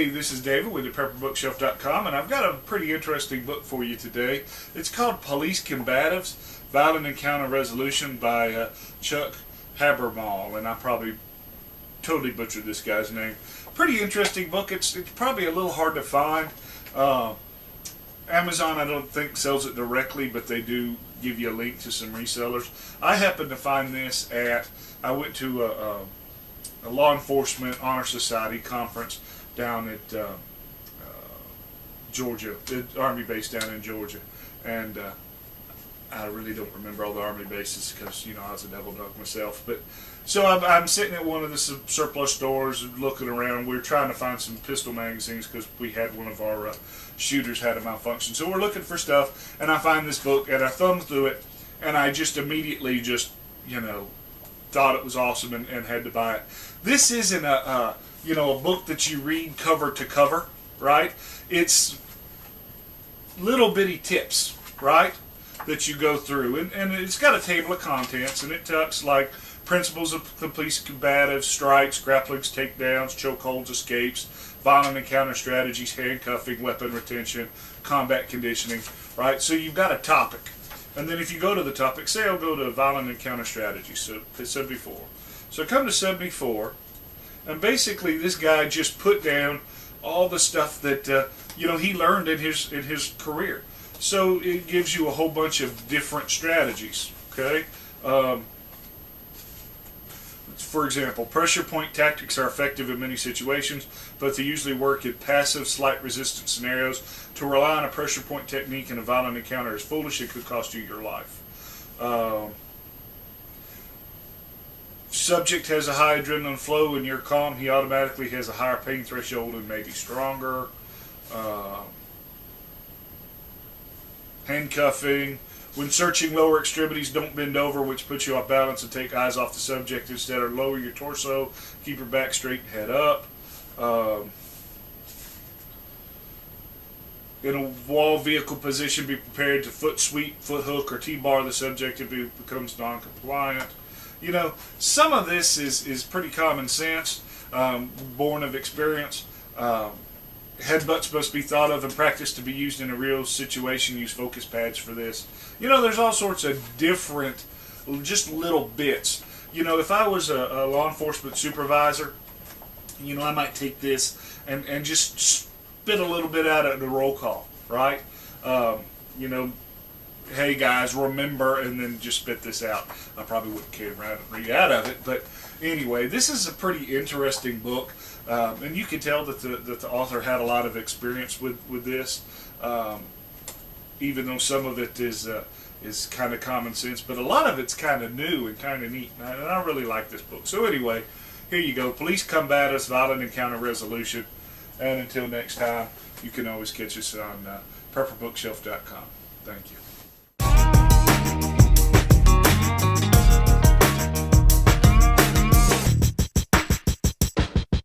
Hey, this is David with thepepperbookshelf.com, and I've got a pretty interesting book for you today. It's called Police Combatives, Violent Encounter Resolution by Chuck Habermal, and I probably totally butchered this guy's name. Pretty interesting book. It's probably a little hard to find. Amazon, I don't think, sells it directly, but they do give you a link to some resellers. I happened to find this I went to a law enforcement honor society conference down at Georgia, the Army base down in Georgia, and I really don't remember all the Army bases because, you know, I was a devil dog myself. But so I'm sitting at one of the surplus stores looking around. We're trying to find some pistol magazines because we had one of our shooters had a malfunction. So we're looking for stuff, and I find this book, and I thumb through it, and I just immediately thought it was awesome and had to buy it. This isn't a book that you read cover to cover, right? It's little bitty tips, right, that you go through, and it's got a table of contents, and it talks like principles of the police combatives, strikes, grapplings, takedowns, chokeholds, escapes, violent encounter strategies, handcuffing, weapon retention, combat conditioning, right? So you've got a topic. And then if you go to the topic, say I'll go to violent encounter strategies, so 74. So I come to 74, and basically this guy just put down all the stuff that he learned in his career. So it gives you a whole bunch of different strategies. Okay. For example, pressure point tactics are effective in many situations, but they usually work in passive, slight resistance scenarios. To rely on a pressure point technique in a violent encounter is foolish. It could cost you your life. Subject has a high adrenaline flow. When you're calm, he automatically has a higher pain threshold and may be stronger. Handcuffing. When searching lower extremities, don't bend over, which puts you off balance, and take eyes off the subject instead, or lower your torso. Keep your back straight and head up. In a wall vehicle position, be prepared to foot sweep, foot hook, or T-bar the subject if it becomes non-compliant. You know, some of this is pretty common sense, born of experience. Headbutts must be thought of and practiced to be used in a real situation. Use focus pads for this. You know, there's all sorts of different, just little bits. You know, if I was a law enforcement supervisor, you know, I might take this and just spit a little bit out of the roll call, right? Hey guys, remember, and then just spit this out. I probably wouldn't carry around and read out of it, but anyway, this is a pretty interesting book, and you can tell that the author had a lot of experience with this, even though some of it is kind of common sense, but a lot of it's kind of new and kind of neat, and I really like this book. So anyway, here you go, Police Combatives, Violent Encounter Resolution, and until next time, you can always catch us on pepperbookshelf.com. Thank you.